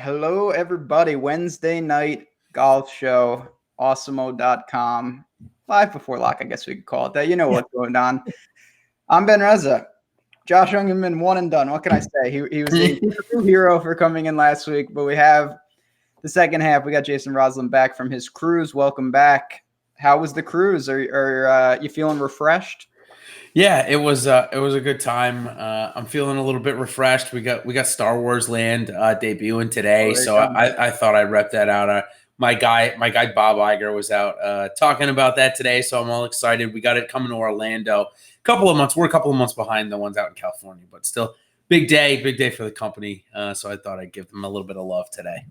Hello, everybody. Wednesday night golf show, awesemo.com. Live before lock, I guess we could call it that. You know what's going on. I'm Ben Reza. Josh Youngman, one and done. What can I say? He was a true hero for coming in last week, but we have the second half. We got Jason Roslin back from his cruise. Welcome back. How was the cruise? Are you feeling refreshed? Yeah, it was a good time. I'm feeling a little bit refreshed. We got Star Wars Land debuting today, so I thought I'd rep that out. My guy Bob Iger was out talking about that today, so I'm all excited. We got it coming to Orlando. We're a couple of months behind the ones out in California, but still big day for the company. So I thought I'd give them a little bit of love today.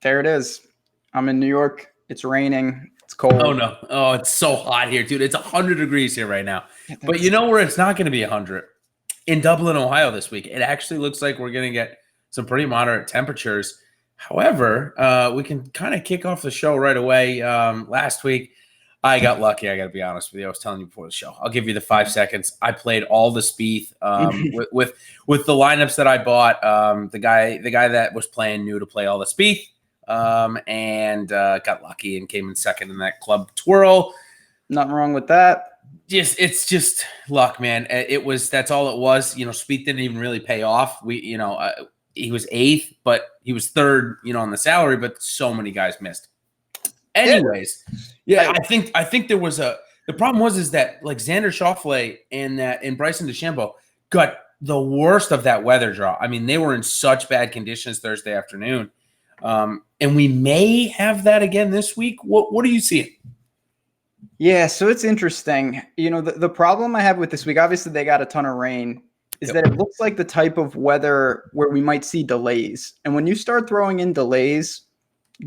There it is. I'm in New York. It's raining. It's cold. Oh no! Oh, it's so hot here, dude. It's 100 degrees here right now. But you know where it's not going to be 100? In Dublin, Ohio this week. It actually looks like we're going to get some pretty moderate temperatures. However, we can kind of kick off the show right away. Last week, I got lucky. I got to be honest with you. I was telling you before the show. I'll give you the 5 seconds. I played all the Spieth with the lineups that I bought. The guy that was playing knew to play all the Spieth. And got lucky and came in second in that club twirl. Nothing wrong with that. It's just luck, man. That's all it was. Spieth didn't even really pay off. He was 8th, but he was 3rd, on the salary, but so many guys missed. Anyways, yeah, I think there was the problem is that like Xander Schauffele and Bryson DeChambeau got the worst of that weather draw. I mean, they were in such bad conditions Thursday afternoon. And we may have that again this week. What are you seeing? Yeah, so it's interesting. The problem I have with this week, obviously they got a ton of rain, is that it looks like the type of weather where we might see delays. And when you start throwing in delays,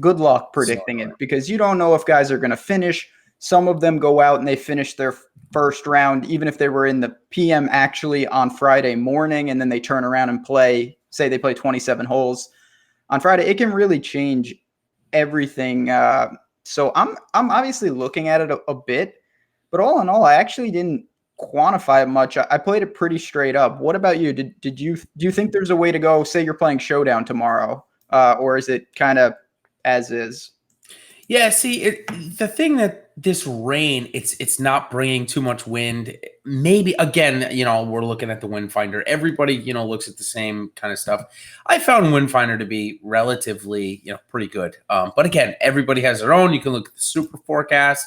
good luck predicting it because you don't know if guys are going to finish. Some of them go out and they finish their first round, even if they were in the PM actually on Friday morning, and then they turn around and say they play 27 holes on Friday. It can really change everything. So I'm obviously looking at it a bit, but all in all, I actually didn't quantify it much. I played it pretty straight up. What about you? Do you think there's a way to go? Say you're playing Showdown tomorrow, or is it kind of as is? Yeah, see, the thing that this rain, it's not bringing too much wind. Maybe, again, we're looking at the wind finder. Everybody, looks at the same kind of stuff. I found wind finder to be relatively, pretty good. But again, everybody has their own. You can look at the super forecast.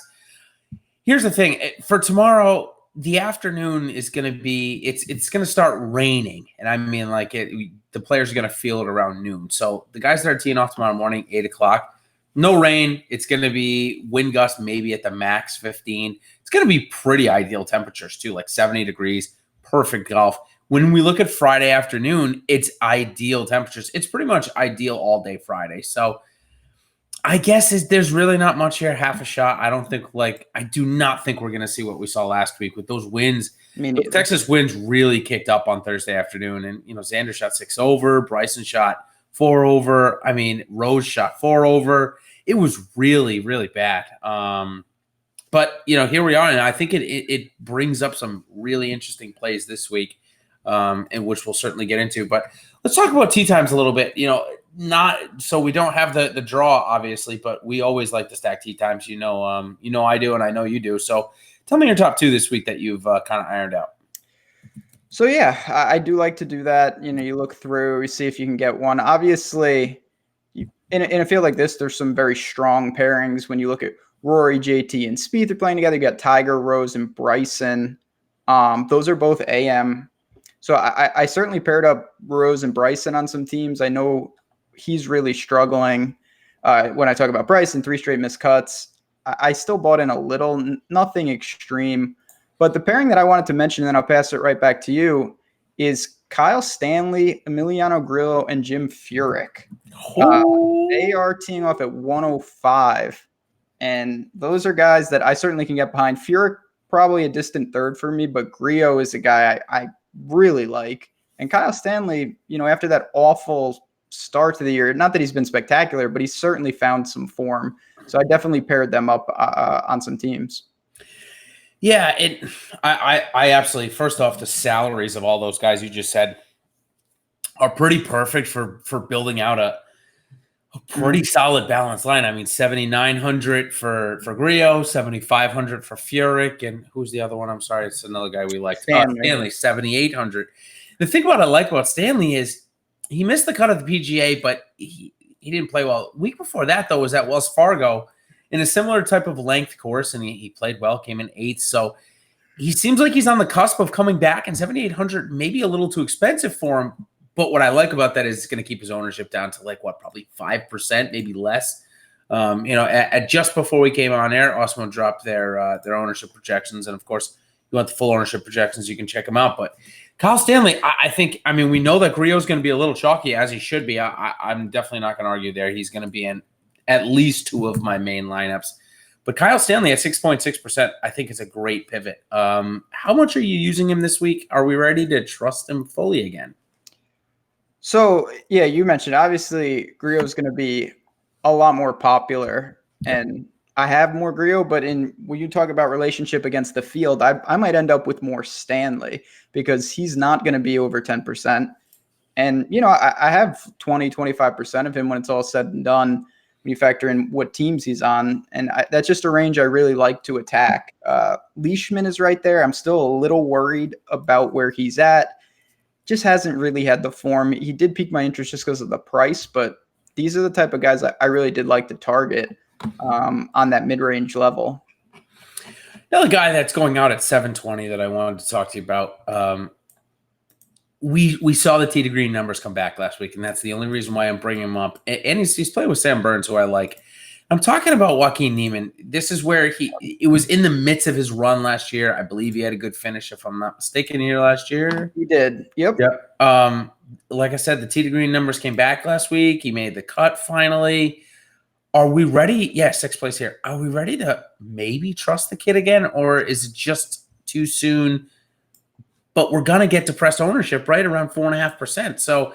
Here's the thing. For tomorrow, the afternoon is going to be, it's going to start raining. And I mean, the players are going to feel it around noon. So the guys that are teeing off tomorrow morning, 8 o'clock, no rain. It's going to be wind gust maybe at the max 15. It's going to be pretty ideal temperatures too, like 70 degrees, perfect golf. When we look at Friday afternoon, it's ideal temperatures. It's pretty much ideal all day Friday. So I guess there's really not much here, half a shot. I do not think we're going to see what we saw last week with those winds. The Texas winds really kicked up on Thursday afternoon. And, Xander shot 6 over, Bryson shot 4 over. I mean, Rose shot 4 over. It was really, really bad. But, here we are. And I think it brings up some really interesting plays this week, and which we'll certainly get into. But let's talk about tee times a little bit. Not so we don't have the draw, obviously, but we always like to stack tee times. I do, and I know you do. So tell me your top 2 this week that you've kind of ironed out. So, yeah, I do like to do that. You look through, you see if you can get one. Obviously, in a field like this, there's some very strong pairings. When you look at Rory, JT, and Spieth are playing together, you got Tiger, Rose, and Bryson. Those are both AM. So I certainly paired up Rose and Bryson on some teams. I know he's really struggling. When I talk about Bryson, 3 straight missed cuts. I still bought in a little, nothing extreme. But the pairing that I wanted to mention, and then I'll pass it right back to you, is Kyle Stanley, Emiliano Grillo, and Jim Furyk. They are teeing off at 105. And those are guys that I certainly can get behind. Furyk, probably a distant third for me, but Grillo is a guy I really like. And Kyle Stanley, after that awful start to the year, not that he's been spectacular, but he's certainly found some form. So I definitely paired them up on some teams. Yeah, I absolutely, first off, the salaries of all those guys you just said are pretty perfect for building out A pretty solid balanced line. I mean, 7,900 for Griot, 7,500 for Furyk, and who's the other one? I'm sorry, it's another guy we liked. Stanley, 7,800. The thing I like about Stanley is he missed the cut of the PGA, but he didn't play well. Week before that, though, was at Wells Fargo in a similar type of length course, and he played well, came in 8th. So he seems like he's on the cusp of coming back, and 7,800 maybe a little too expensive for him. But what I like about that is it's going to keep his ownership down to probably 5%, maybe less. At just before we came on air, Osmo dropped their ownership projections, and of course, you want the full ownership projections, you can check them out. But Kyle Stanley, I think, we know that Griot's going to be a little chalky, as he should be. I'm definitely not going to argue there. He's going to be in at least 2 of my main lineups. But Kyle Stanley at 6.6%, I think is a great pivot. How much are you using him this week? Are we ready to trust him fully again? So, yeah, you mentioned, obviously, Griot is going to be a lot more popular, and I have more Griot, but when you talk about relationship against the field, I might end up with more Stanley because he's not going to be over 10%. And, I have 20, 25% of him when it's all said and done, when you factor in what teams he's on. And that's just a range I really like to attack. Leishman is right there. I'm still a little worried about where he's at. Just hasn't really had the form. He did pique my interest just because of the price, but these are the type of guys I really did like to target on that mid-range level. Another guy that's going out at 720 that I wanted to talk to you about. We saw the tee to green numbers come back last week, and that's the only reason why I'm bringing him up. And he's playing with Sam Burns, who I like. I'm talking about Joaquin Niemann. This is where it was in the midst of his run last year. I believe he had a good finish, if I'm not mistaken, here last year. He did. Yep. Like I said, the tee to green numbers came back last week. He made the cut finally. Are we ready? Yeah, 6th place here. Are we ready to maybe trust the kid again, or is it just too soon? But we're going to get depressed ownership right around 4.5%. So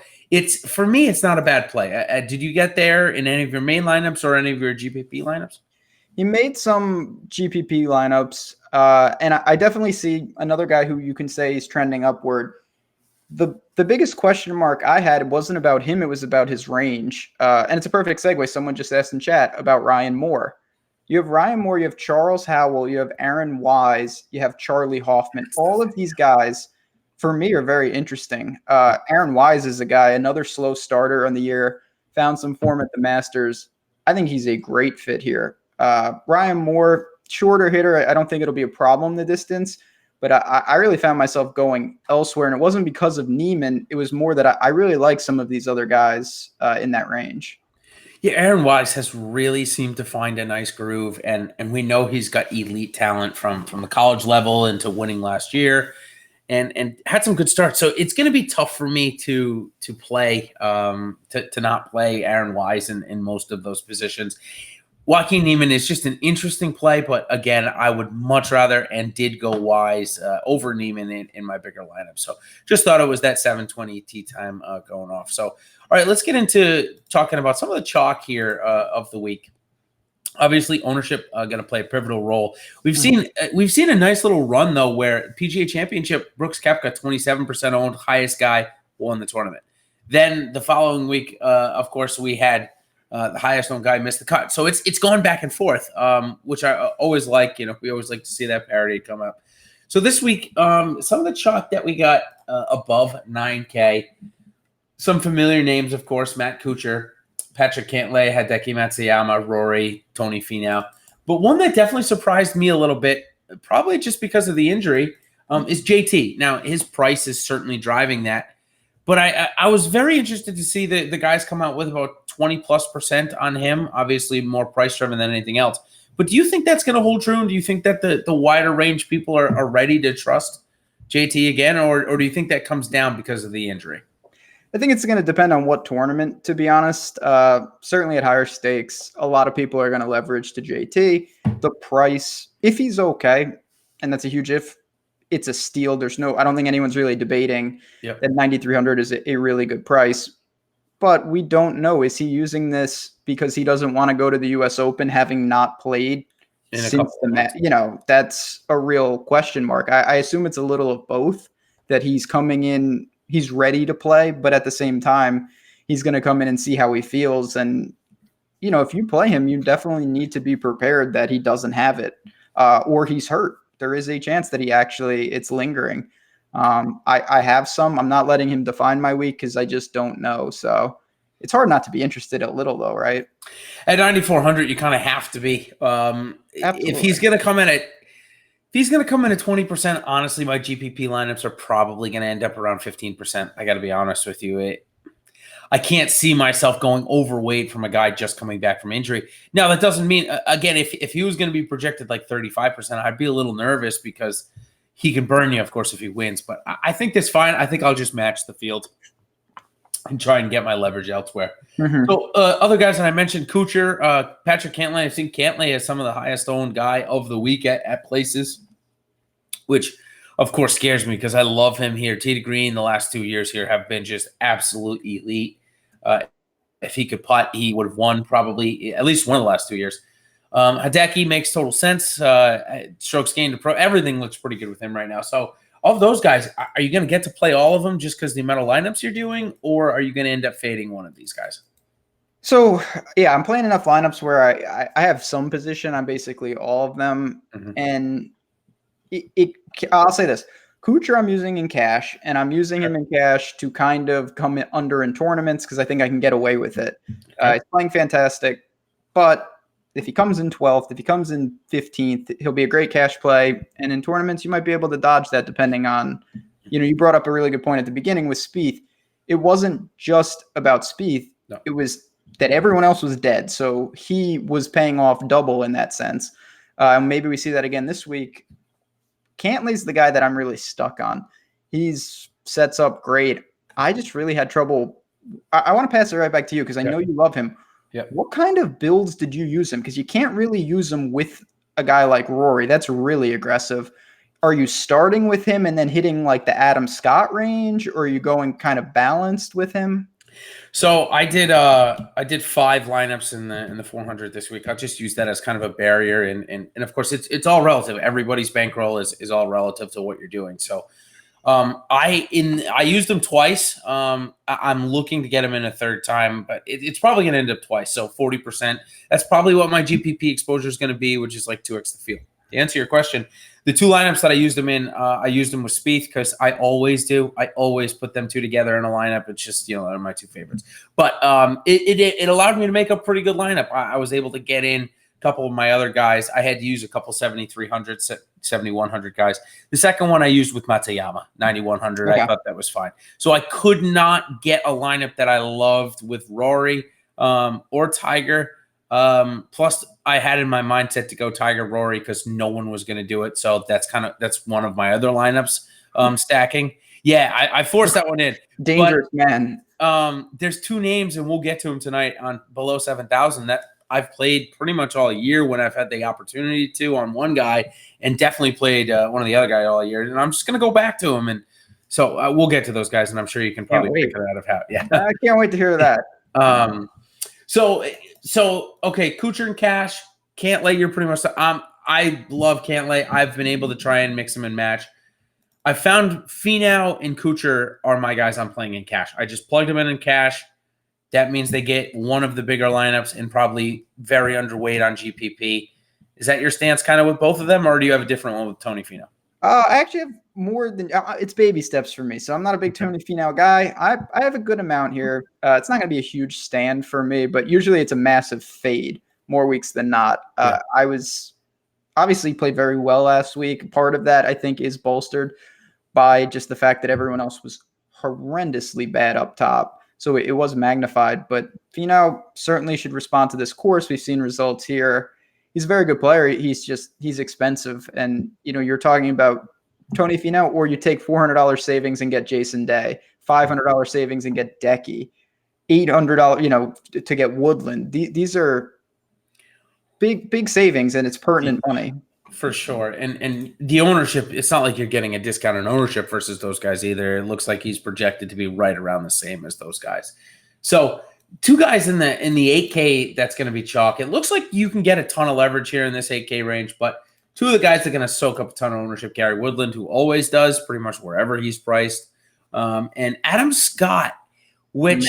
for me, it's not a bad play. Did you get there in any of your main lineups or any of your GPP lineups? He made some GPP lineups, and I definitely see another guy who you can say is trending upward. The biggest question mark I had wasn't about him, it was about his range. And it's a perfect segue. Someone just asked in chat about Ryan Moore. You have Ryan Moore, you have Charles Howell, you have Aaron Wise, you have Charlie Hoffman. All of these guys, for me, are very interesting. Aaron Wise is a guy, another slow starter on the year, found some form at the Masters. I think he's a great fit here. Ryan Moore, shorter hitter. I don't think it'll be a problem in the distance, but I really found myself going elsewhere, and it wasn't because of Niemann. It was more that I really like some of these other guys in that range. Yeah, Aaron Wise has really seemed to find a nice groove, and we know he's got elite talent from the college level into winning last year, and had some good starts. So it's going to be tough for me to play to not play Aaron Wise in most of those positions. Joaquin Niemann is just an interesting play, but again, I would much rather and did go Wise over Niemann in my bigger lineup. So just thought it was that 720 tee time going off. So, all right, let's get into talking about some of the chalk here of the week. Obviously, ownership going to play a pivotal role. We've seen a nice little run, though, where PGA Championship, Brooks Koepka, 27% owned, highest guy, won the tournament. Then the following week, of course, we had the highest owned guy missed the cut. So it's gone back and forth, which I always like. We always like to see that parity come up. So this week, some of the chalk that we got above 9K, some familiar names, of course, Matt Kuchar, Patrick Cantlay, Hideki Matsuyama, Rory, Tony Finau. But one that definitely surprised me a little bit, probably just because of the injury, is JT. Now, his price is certainly driving that. But I was very interested to see the guys come out with about 20+% on him. Obviously, more price driven than anything else. But do you think that's going to hold true? And do you think that the wider range people are ready to trust JT again? Or do you think that comes down because of the injury? I think it's going to depend on what tournament, to be honest. Certainly at higher stakes, a lot of people are going to leverage to JT. The price, if he's okay, and that's a huge if, it's a steal. I don't think anyone's really debating that 9,300 is a really good price. But we don't know. Is he using this because he doesn't want to go to the U.S. Open, having not played since the match? That's a real question mark. I assume it's a little of both, that he's coming in, he's ready to play, but at the same time, he's going to come in and see how he feels. And if you play him, you definitely need to be prepared that he doesn't have it or he's hurt. There is a chance that it's lingering. I have some. I'm not letting him define my week because I just don't know. So it's hard not to be interested a little, though, right? At 9,400, you kind of have to be. If he's going to come in at 20%, honestly, my GPP lineups are probably going to end up around 15%. I got to be honest with you. I can't see myself going overweight from a guy just coming back from injury. Now, that doesn't mean, again, if he was going to be projected like 35%, I'd be a little nervous because he can burn you, of course, if he wins. But I think that's fine. I think I'll just match the field and try and get my leverage elsewhere. Mm-hmm. So other guys that I mentioned, Kuchar, Patrick Cantlay. I've seen Cantlay as some of the highest owned guy of the week at places, which of course scares me because I love him here. Tee to green the last 2 years here have been just absolute elite. If he could putt, he would have won probably at least one of the last 2 years. Hideki makes total sense. Strokes gained to pro. Everything looks pretty good with him right now. So of those guys, are you going to get to play all of them just because the amount of lineups you're doing, or are you going to end up fading one of these guys? So, yeah, I'm playing enough lineups where I have some position on basically all of them. Mm-hmm. And I'll say this. Kuchar I'm using in cash, and I'm using him in cash to kind of come under in tournaments because I think I can get away with it. He's playing fantastic, but if he comes in 12th, if he comes in 15th, he'll be a great cash play. And in tournaments, you might be able to dodge that depending on, you brought up a really good point at the beginning with Spieth. It wasn't just about Spieth. No. It was that everyone else was dead. So he was paying off double in that sense. Maybe we see that again this week. Cantlay's the guy that I'm really stuck on. He's sets up great. I just really had trouble. I want to pass it right back to you because I know you love him. Yeah. What kind of builds did you use him? Because you can't really use him with a guy like Rory. That's really aggressive. Are you starting with him and then hitting like the Adam Scott range, or are you going kind of balanced with him? So I did 5 lineups in the 400 this week. I'll just use that as kind of a barrier, and of course it's all relative. Everybody's bankroll is all relative to what you're doing. So I used them twice. I'm looking to get them in a third time, but it's probably going to end up twice. So 40%. That's probably what my GPP exposure is going to be, which is like 2x the field. To answer your question, the 2 lineups that I used them in, I used them with Spieth because I always do. I always put them 2 together in a lineup. It's just, they're my 2 favorites. But it allowed me to make a pretty good lineup. I was able to get in a couple of my other guys. I had to use a couple 7,300, 7,100 guys. The second one I used with Matsuyama, 9,100. Okay. I thought that was fine. So I could not get a lineup that I loved with Rory or Tiger. Plus I had in my mindset to go Tiger Rory because no one was going to do it. So that's one of my other lineups, stacking. Yeah. I forced that one in. Dangerous, man. There's 2 names and we'll get to them tonight on below 7,000 that I've played pretty much all year when I've had the opportunity to on one guy, and definitely played one of the other guys all year. And I'm just going to go back to him. And so we'll get to those guys, and I'm sure you can probably pick that out of how. Yeah. I can't wait to hear that. So okay, Kuchar and cash. Cantlay, you're pretty much. I love Cantlay. I've been able to try and mix them and match. I found Finau and Kuchar are my guys I'm playing in cash. I just plugged them in cash. That means they get one of the bigger lineups and probably very underweight on GPP. Is that your stance kind of with both of them, or do you have a different one with Tony Finau? I actually have more than it's baby steps for me. So I'm not a big Tony Finau guy. I have a good amount here. It's not going to be a huge stand for me, but usually it's a massive fade more weeks than not. I was obviously played very well last week. Part of that I think is bolstered by just the fact that everyone else was horrendously bad up top. So it was magnified, but Finau certainly should respond to this course. We've seen results here. He's a very good player. He's expensive. And, you're talking about Tony Finau, or you take $400 savings and get Jason Day, $500 savings and get Decky, $800, to get Woodland. These are big savings, and it's pertinent money. For sure. And the ownership, it's not like you're getting a discount on ownership versus those guys either. It looks like he's projected to be right around the same as those guys. So 2 guys in the 8K, that's going to be chalk. It looks like you can get a ton of leverage here in this 8K range, but 2 of the guys that are going to soak up a ton of ownership, Gary Woodland, who always does pretty much wherever he's priced, and Adam Scott, which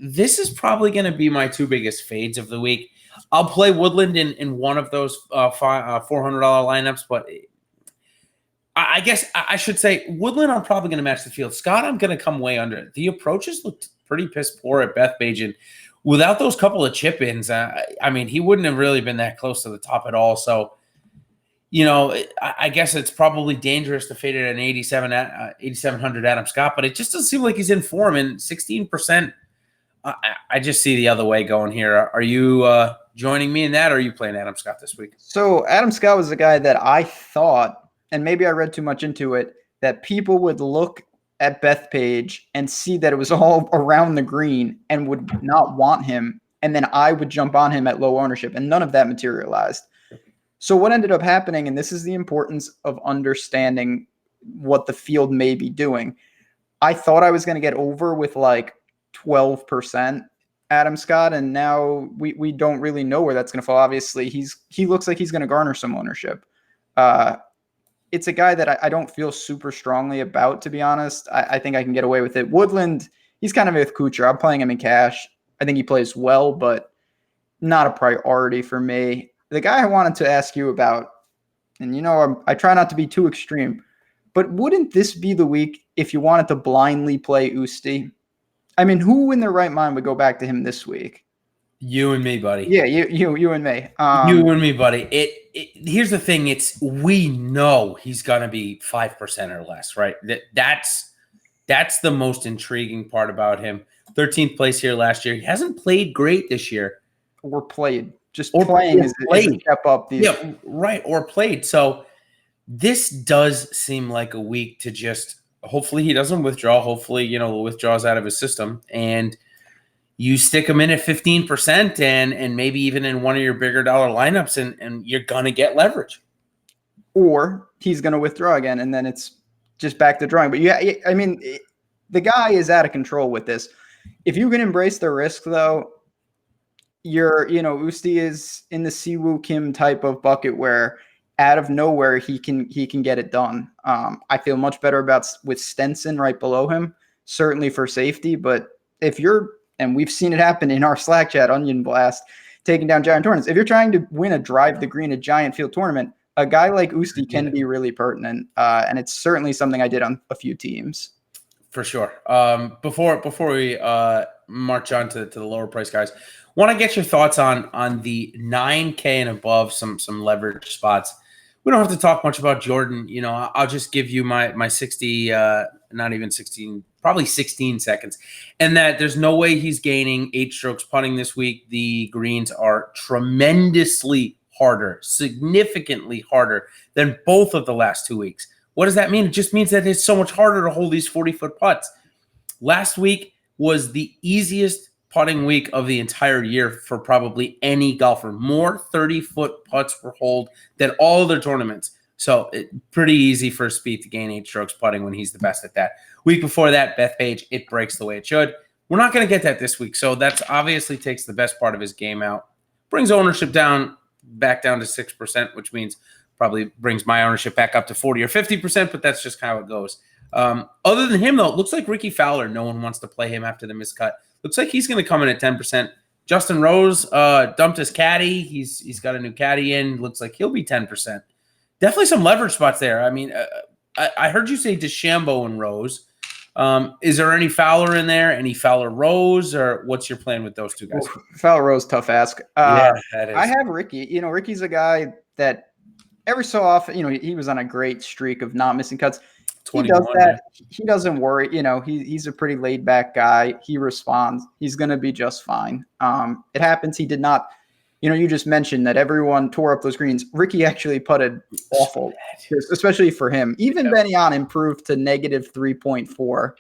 this is probably going to be my two biggest fades of the week. I'll play Woodland in one of those $400 lineups, but I guess I should say Woodland, I'm probably going to match the field. Scott, I'm going to come way under. The approaches looked pretty piss poor at Bethpage, and without those couple of chip-ins, I mean, he wouldn't have really been that close to the top at all. So, I guess it's probably dangerous to fade it at an 8,700 Adam Scott, but it just doesn't seem like he's in form. And 16%, I just see the other way going here. Are you joining me in that, or are you playing Adam Scott this week? So Adam Scott was the guy that I thought, and maybe I read too much into it, that people would look at Bethpage and see that it was all around the green and would not want him. And then I would jump on him at low ownership, and none of that materialized. So what ended up happening, and this is the importance of understanding what the field may be doing. I thought I was going to get over with like 12% Adam Scott, and now we don't really know where that's going to fall. Obviously, he looks like he's going to garner some ownership. It's a guy that I don't feel super strongly about, to be honest. I think I can get away with it. Woodland, he's kind of with Kuchar. I'm playing him in cash. I think he plays well, but not a priority for me. The guy I wanted to ask you about, and I try not to be too extreme, but wouldn't this be the week if you wanted to blindly play Usti? I mean, who in their right mind would go back to him this week? You and me, buddy. Yeah, you and me. You and me, buddy. Here's the thing. We know he's gonna be 5% or less, right? That's the most intriguing part about him. 13th place here last year. He hasn't played great this year. Or played. Playing is a step up. Yeah, right. Or played. So this does seem like a week to just, hopefully he doesn't withdraw. Hopefully, withdraws out of his system. And you stick him in at 15% and maybe even in one of your bigger dollar lineups, and you're going to get leverage. Or he's going to withdraw again, and then it's just back to drawing. But I mean, the guy is out of control with this. If you can embrace the risk, though, Usti is in the Siwoo Kim type of bucket where out of nowhere he can get it done. I feel much better with Stenson right below him, certainly for safety. But if and we've seen it happen in our Slack chat, Onion Blast, taking down giant tournaments. If you're trying to win a drive the green, a giant field tournament, a guy like Usti can be really pertinent. And it's certainly something I did on a few teams. For sure. Before we march on to the lower price guys, want to get your thoughts on the 9K and above, some leverage spots. We don't have to talk much about Jordan. I'll just give you my 60, not even 16, probably 16 seconds. And that there's no way he's gaining 8 strokes putting this week. The greens are tremendously harder, significantly harder than both of the last 2 weeks. What does that mean? It just means that it's so much harder to hold these 40-foot putts. Last week was the easiest putting week of the entire year for probably any golfer. More 30-foot putts were holed than all other tournaments. So pretty easy for Spieth to gain 8 strokes putting when he's the best at that. Week before that, Bethpage, it breaks the way it should. We're not going to get that this week. So that's obviously takes the best part of his game out. Brings ownership back down to 6%, which means probably brings my ownership back up to 40 or 50%, but that's just how it goes. Other than him, though, it looks like Ricky Fowler, no one wants to play him after the miscut. Looks like he's going to come in at 10%. Justin Rose dumped his caddy. He's got a new caddy in. Looks like he'll be 10%. Definitely some leverage spots there. I mean, I heard you say DeChambeau and Rose. Is there any Fowler in there? Any Fowler Rose? Or what's your plan with those two guys? Fowler Rose, tough ask. Yeah, that is. I have Ricky. Ricky's a guy that every so often, he was on a great streak of not missing cuts. He does that. Yeah. He doesn't worry. He's a pretty laid back guy. He responds. He's going to be just fine. It happens. He did not, you just mentioned that everyone tore up those greens. Ricky actually putted awful, especially for him. Even Benyon improved to negative 3.4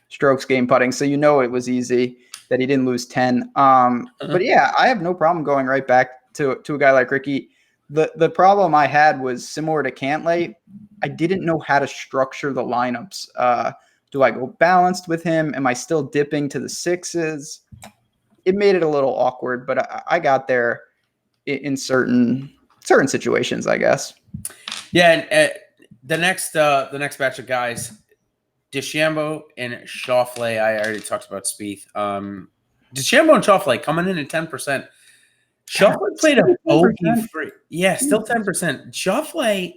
strokes game putting. So, it was easy that he didn't lose 10. But yeah, I have no problem going right back to a guy like Ricky. The problem I had was similar to Cantlay. I didn't know how to structure the lineups. Do I go balanced with him? Am I still dipping to the 6s? It made it a little awkward, but I got there in certain situations, I guess. Yeah, and the next batch of guys, DeChambeau and Schauffele. I already talked about Spieth. DeChambeau and Schauffele coming in at 10%. Schauffele played a bogey-free. Yeah, still 10%. Schauffele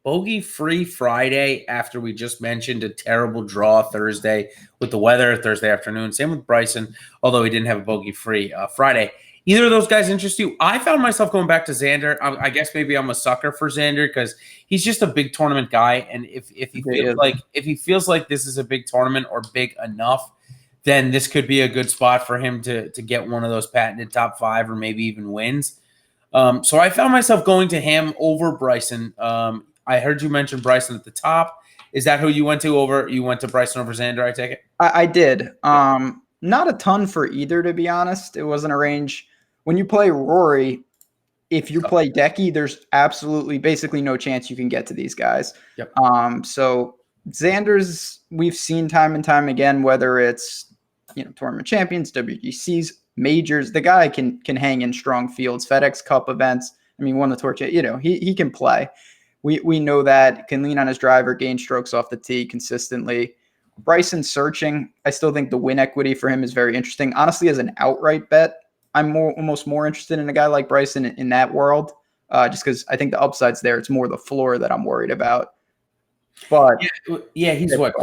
bogey-free Friday after we just mentioned a terrible draw Thursday with the weather Thursday afternoon. Same with Bryson, although he didn't have a bogey-free Friday. Either of those guys interest you? I found myself going back to Xander. I guess maybe I'm a sucker for Xander because he's just a big tournament guy, and if he feels like this is a big tournament or big enough, then this could be a good spot for him to get one of those patented top 5 or maybe even wins. So I found myself going to him over Bryson. I heard you mention Bryson at the top. Is that who you went to over? You went to Bryson over Xander, I take it? I did. Not a ton for either, to be honest. It wasn't a range. When you play Rory, if you play Decky, there's absolutely basically no chance you can get to these guys. Yep. So Xander's, we've seen time and time again, whether it's tournament champions, WGCs, majors, the guy can hang in strong fields, FedEx Cup events. I mean, won the tour. He can play. We know that, can lean on his driver, gain strokes off the tee consistently. Bryson searching, I still think the win equity for him is very interesting. Honestly, as an outright bet, I'm almost more interested in a guy like Bryson in that world, just because I think the upside's there. It's more the floor that I'm worried about. But yeah, he's what,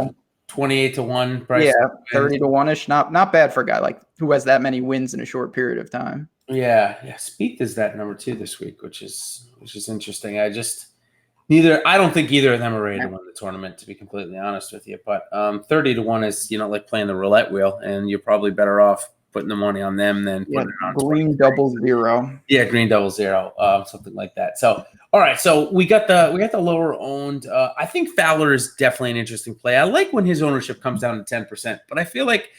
28 to 1. Bryson, yeah, 30 to 1-ish. Not bad for a guy like who has that many wins in a short period of time. Yeah. Spieth is that number 2 this week, which is interesting. I don't think either of them are ready to win the tournament, to be completely honest with you. But 30 to 1 is like playing the roulette wheel, and you're probably better off putting the money on them than putting it on green 000. Yeah, green 000, something like that. So, all right, so we got the lower owned. I think Fowler is definitely an interesting play. I like when his ownership comes down to 10%, but I feel like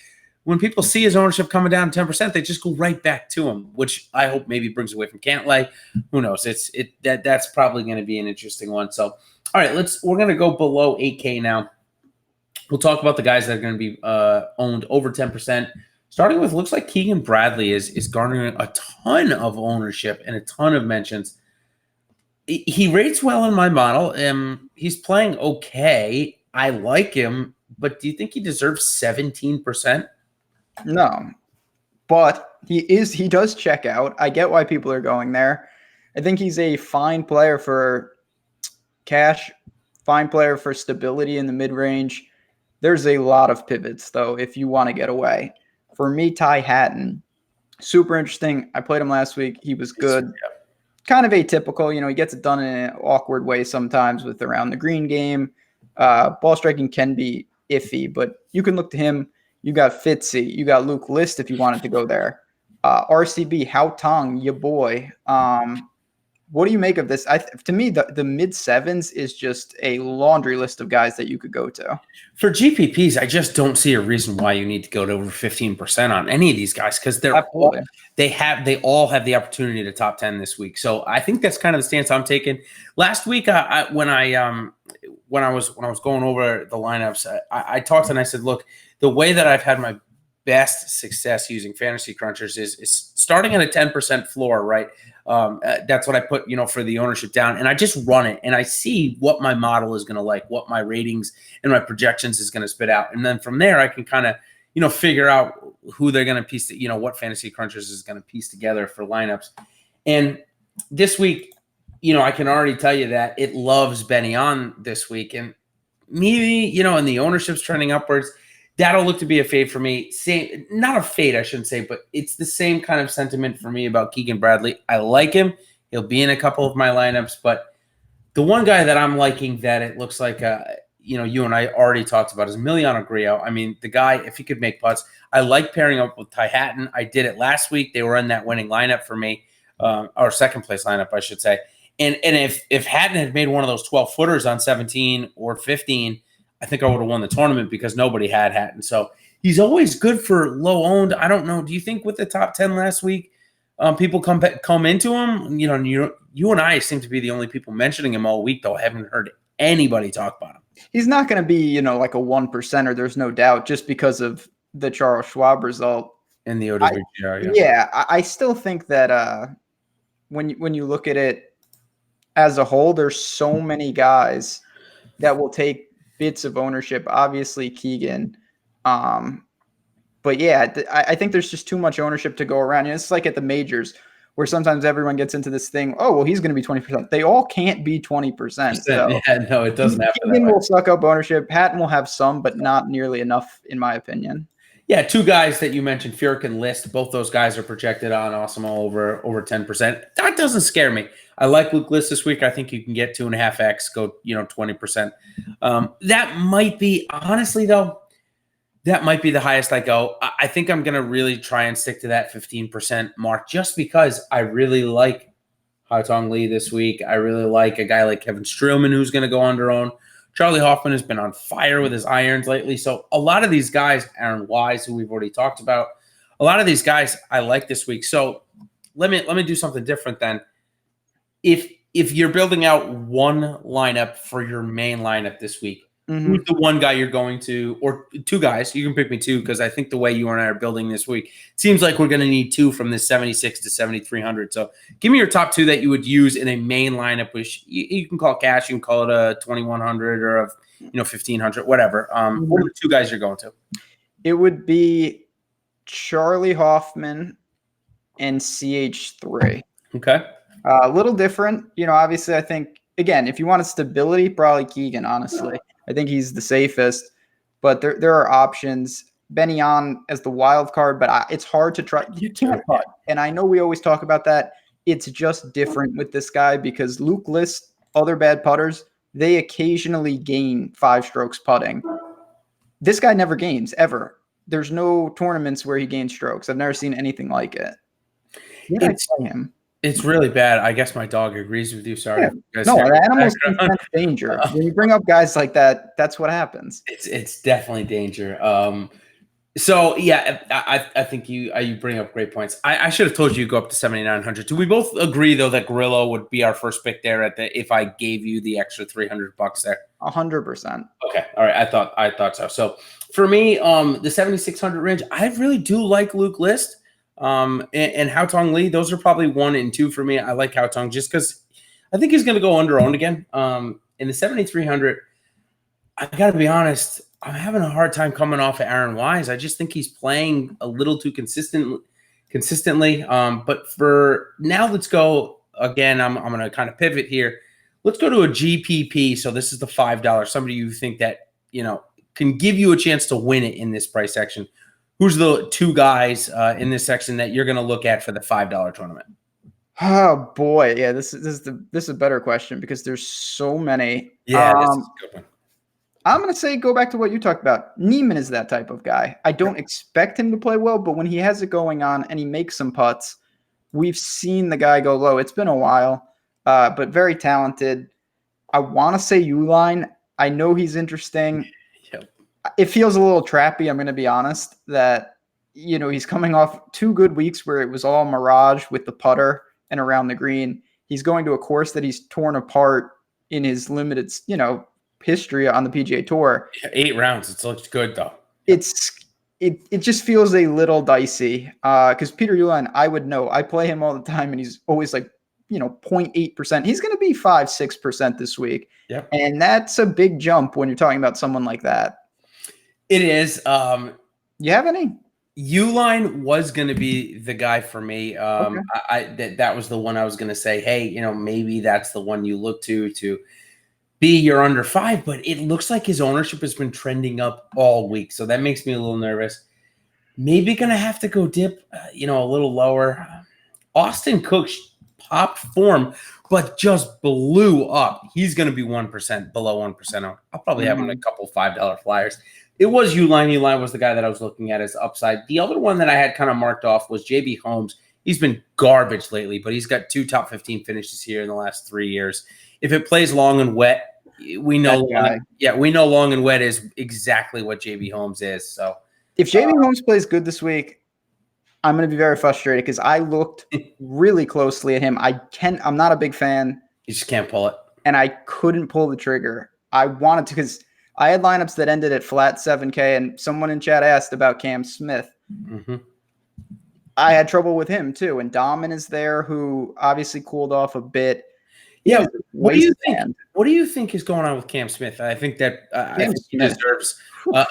when people see his ownership coming down to 10%, they just go right back to him, which I hope maybe brings away from Cantlay. Who knows? That's probably going to be an interesting one. So, all right, we're going to go below 8K now. We'll talk about the guys that are going to be owned over 10%. Starting with, looks like Keegan Bradley is garnering a ton of ownership and a ton of mentions. He rates well in my model. He's playing okay. I like him, but do you think he deserves 17%? No, but he does check out. I get why people are going there. I think he's a fine player for cash, fine player for stability in the mid-range. There's a lot of pivots, though, if you want to get away. For me, Ty Hatton, super interesting. I played him last week. He was good. Kind of atypical. He gets it done in an awkward way sometimes with around the green game. Ball striking can be iffy, but you can look to him. You got Fitzy. You got Luke List if you wanted to go there. RCB, Hao Tong, your boy. What do you make of this? To me, the mid-sevens is just a laundry list of guys that you could go to. For GPPs, I just don't see a reason why you need to go to over 15% on any of these guys because they all have the opportunity to top 10 this week. So I think that's kind of the stance I'm taking. Last week, when I was going over the lineups, I talked and I said, look, the way that I've had my best success using fantasy crunchers is starting at a 10% floor, right? That's what I put, for the ownership down, and I just run it and I see what my model is going to like, what my ratings and my projections is going to spit out. And then from there, I can kind of, figure out who they're going to piece, what fantasy crunchers is going to piece together for lineups. And this week, I can already tell you that it loves Benny on this week, and maybe, and the ownership's trending upwards. That'll look to be a fade for me. Not a fade, I shouldn't say, but it's the same kind of sentiment for me about Keegan Bradley. I like him. He'll be in a couple of my lineups, but the one guy that I'm liking that it looks like, you and I already talked about is Emiliano Grillo. I mean, the guy, if he could make putts, I like pairing up with Ty Hatton. I did it last week. They were in that winning lineup for me, or second place lineup, I should say. And if Hatton had made one of those 12-footers on 17 or 15, I think I would have won the tournament because nobody had Hatton. So he's always good for low owned. I don't know. Do you think with the top 10 last week, people come into him? You and I seem to be the only people mentioning him all week, though. I haven't heard anybody talk about him. He's not going to be, like a 1%er. There's no doubt, just because of the Charles Schwab result and the OWGR. Yeah, I still think that when you look at it as a whole, there's so many guys that will take bits of ownership. Obviously, Keegan. But yeah, I think there's just too much ownership to go around. And it's like at the majors where sometimes everyone gets into this thing, oh, well, he's going to be 20%. They all can't be 20%. So Yeah, no, it doesn't happen that Keegan way. will suck up ownership. Hatton will have some, but not nearly enough, in my opinion. Yeah, two guys that you mentioned, Furyk and List. Both those guys are projected on Awesemo over 10%. That doesn't scare me. I like Luke List this week. I think you can get 2.5x, go 20%. That might be, honestly though, that might be the highest I go. I think I'm going to really try and stick to that 15% mark just because I really like Haotong Lee this week. I really like a guy like Kevin Streelman who's going to go under own. Charlie Hoffman has been on fire with his irons lately. So a lot of these guys, Aaron Wise, who we've already talked about, a lot of these guys I like this week. So let me do something different then. If you're building out one lineup for your main lineup this week, who's the one guy you're going to, or two guys? You can pick me two because I think the way you and I are building this week, it seems like we're going to need two from this 76 to 7,300. So give me your top two that you would use in a main lineup, which you can call cash, you can call it a 2,100 or a 1,500, whatever. What are the two guys you're going to? It would be Charlie Hoffman and CH3. Okay. A little different, obviously. I think again, if you want a stability, probably Keegan. Honestly, I think he's the safest, but there are options. Benny on as the wild card, but it's hard to try. You can't putt, and I know we always talk about that. It's just different with this guy because Luke List, other bad putters, they occasionally gain 5 strokes putting. This guy never gains ever. There's no tournaments where he gains strokes. I've never seen anything like it. It's really bad. I guess my dog agrees with you. Sorry. Yeah. No, the animals can sense danger. When you bring up guys like that, that's what happens. It's definitely danger. So yeah, I think you bring up great points. I should have told you go up to 7,900. Do we both agree though that Grillo would be our first pick there if I gave you the extra $300 there? 100%. Okay. All right. I thought so. So for me, the 7,600 range, I really do like Luke List. And Haotong Lee, those are probably 1 and 2 for me. I like Haotong just because I think he's going to go under owned again. In the 7,300, I got to be honest, I'm having a hard time coming off of Aaron Wise. I just think he's playing a little too consistently. But for now, let's go again. I'm going to kind of pivot here. Let's go to a GPP. So this is the $5. Somebody you think that can give you a chance to win it in this price section. Who's the two guys in this section that you're going to look at for the $5 tournament? Oh boy, yeah, this is a better question because there's so many. Yeah, this is a good one. I'm going to say go back to what you talked about. Neiman is that type of guy. I don't expect him to play well, but when he has it going on and he makes some putts, we've seen the guy go low. It's been a while, but very talented. I want to say Uline. I know he's interesting. It feels a little trappy, I'm going to be honest, that, he's coming off 2 good weeks where it was all mirage with the putter and around the green. He's going to a course that he's torn apart in his limited, history on the PGA Tour. 8 rounds. It looks good, though. It just feels a little dicey because Peter Uihlein, I would know. I play him all the time, and he's always like, 0.8%. He's going to be 5-6% this week. Yep. And that's a big jump when you're talking about someone like that. It is. You have any? Uline was going to be the guy for me. Okay. That was the one I was going to say, hey, maybe that's the one you look to be your under 5, but it looks like his ownership has been trending up all week. So that makes me a little nervous. Maybe going to have to go dip, a little lower. Austin Cook popped form, but just blew up. He's going to be 1% below 1%. I'll probably have him a couple $5 flyers. It was Uline. Uline was the guy that I was looking at as upside. The other one that I had kind of marked off was JB Holmes. He's been garbage lately, but he's got 2 top 15 finishes here in the last 3 years. If it plays long and wet, we know long and wet is exactly what JB Holmes is. So if JB Holmes plays good this week, I'm going to be very frustrated because I looked really closely at him. I'm not a big fan. You just can't pull it. And I couldn't pull the trigger. I wanted to because I had lineups that ended at flat 7K, and someone in chat asked about Cam Smith. Mm-hmm. I had trouble with him too, and Dahmen is there, who obviously cooled off a bit. Yeah, what do you think? What do you think is going on with Cam Smith? I think that he deserves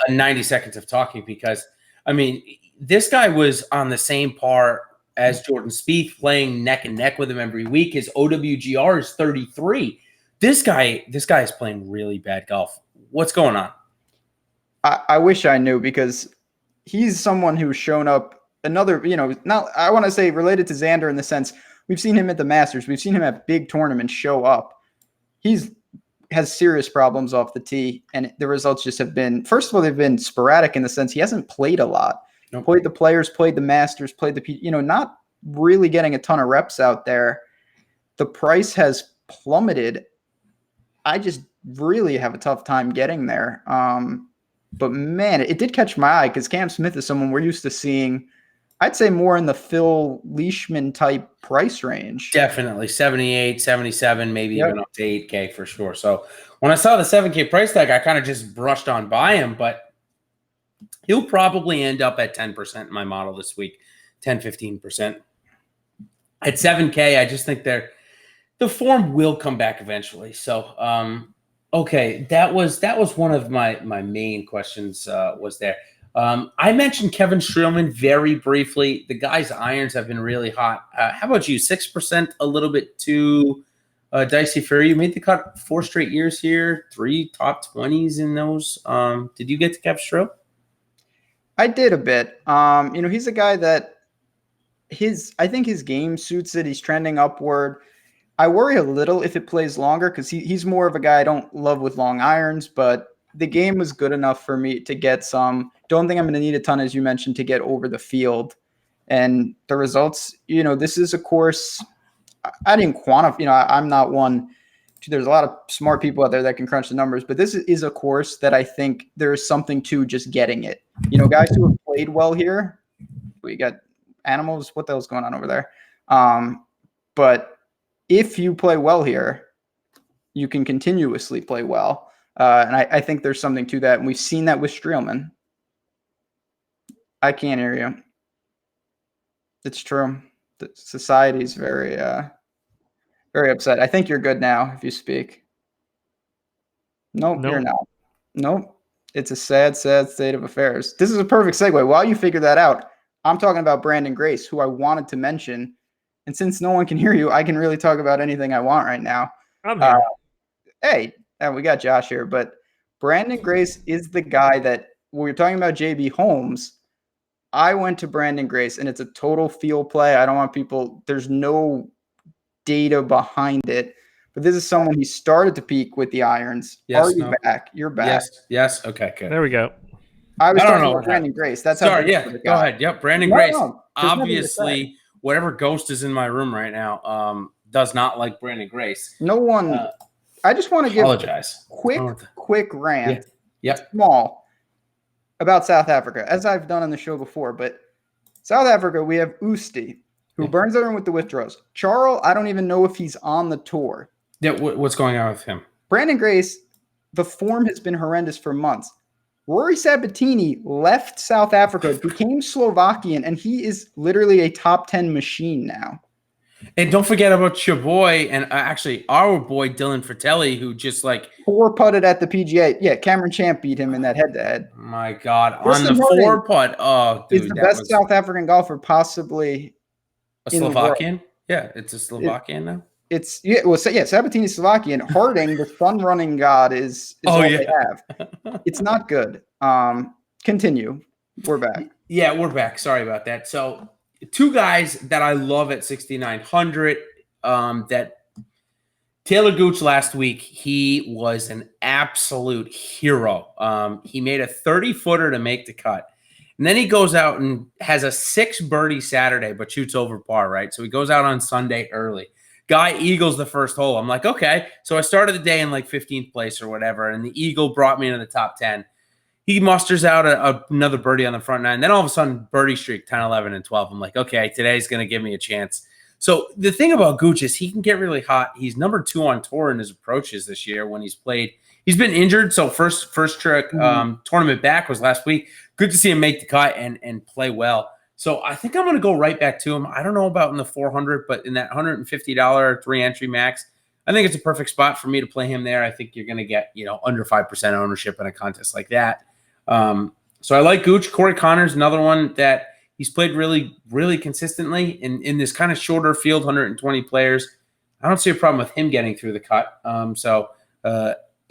90 seconds of talking because I mean, this guy was on the same par as Jordan Spieth, playing neck and neck with him every week. His OWGR is 33. This guy is playing really bad golf. What's going on? I wish I knew, because he's someone who's shown up another, not, I want to say related to Xander in the sense we've seen him at the Masters. We've seen him at big tournaments show up. Has serious problems off the tee, and the results just have been, first of all, they've been sporadic in the sense he hasn't played a lot. Nope. Played the Players, played the Masters, played the, not really getting a ton of reps out there. The price has plummeted. I just really have a tough time getting there. But man, it did catch my eye, because Cam Smith is someone we're used to seeing, I'd say, more in the Phil Leishman type price range. Definitely 78, 77, maybe even up to 8K for sure. So when I saw the 7K price tag, I kind of just brushed on by him, but he'll probably end up at 10% in my model this week, 10, 15%. At 7K, I just think the form will come back eventually. So, okay, that was one of my main questions was there. I mentioned Kevin Streelman very briefly. The guy's irons have been really hot. How about you? 6%, a little bit too dicey for you. You made the cut 4 straight years here, 3 top 20s in those. Did you get to Kev Streel? I did a bit. He's a guy that I think his game suits it. He's trending upward. I worry a little if it plays longer, because he's more of a guy I don't love with long irons, but the game was good enough for me to get some. Don't think I'm going to need a ton, as you mentioned, to get over the field. And the results, this is a course I didn't quantify. I'm not one. There's a lot of smart people out there that can crunch the numbers, but this is a course that I think there is something to just getting it. Guys who have played well here, we got animals. What the hell's going on over there? But if you play well here, you can continuously play well. And I think there's something to that. And we've seen that with Streelman. I can't hear you. It's true. The society's very, very upset. I think you're good now if you speak. Nope, you're not. Nope. It's a sad, sad state of affairs. This is a perfect segue. While you figure that out, I'm talking about Brandon Grace, who I wanted to mention. And since no one can hear you, I can really talk about anything I want right now. I'm here. Hey, we got Josh here, but Brandon Grace is the guy that, when we're talking about JB Holmes, I went to Brandon Grace, and it's a total feel play. I don't want people, there's no data behind it, but this is someone he started to peak with the irons. Yes, Are you back? You're back. Yes. Okay, good. There we go. I was talking about Brandon Grace. That's Sorry, go ahead. Yep, Brandon Grace. Obviously, whatever ghost is in my room right now does not like Brandon Grace. No one. I just want to give quick rant. Yep. Small about South Africa, as I've done on the show before. But South Africa, we have Usti, who burns everyone with the withdrawals. Charles, I don't even know if he's on the tour. Yeah, what's going on with him? Brandon Grace, the form has been horrendous for months. Rory Sabatini left South Africa, became Slovakian, and he is literally a top 10 machine now. And don't forget about your boy, and actually our boy Dylan Fratelli, who just like 4-putted at the PGA. Yeah, Cameron Champ beat him in that head-to-head. My God, on the 4-putt. Oh, dude, he's the best South African golfer possibly. A Slovakian? Yeah, it's a Slovakian now. Sabatini's Slovakian. Harding, the sun running god, is all they have. It's not good. Continue. We're back. Yeah, we're back. Sorry about that. So, 2 guys that I love at 6,900. That Taylor Gooch last week, he was an absolute hero. He made a 30-footer to make the cut. And then he goes out and has a 6 birdie Saturday, but shoots over par, right? So he goes out on Sunday early. Guy eagles the first hole. I'm like, okay. So I started the day in like 15th place or whatever, and the eagle brought me into the top 10. He musters out another birdie on the front 9. Then all of a sudden, birdie streak, 10, 11, and 12. I'm like, okay, today's going to give me a chance. So the thing about Gooch is he can get really hot. He's number 2 on tour in his approaches this year when he's played. He's been injured, so first trick tournament back was last week. Good to see him make the cut and play well. So I think I'm going to go right back to him. I don't know about in the 400, but in that $150 3-entry max, I think it's a perfect spot for me to play him there. I think you're going to get under 5% ownership in a contest like that. So I like Gooch. Corey Connors, another one that he's played really, really consistently in this kind of shorter field, 120 players. I don't see a problem with him getting through the cut.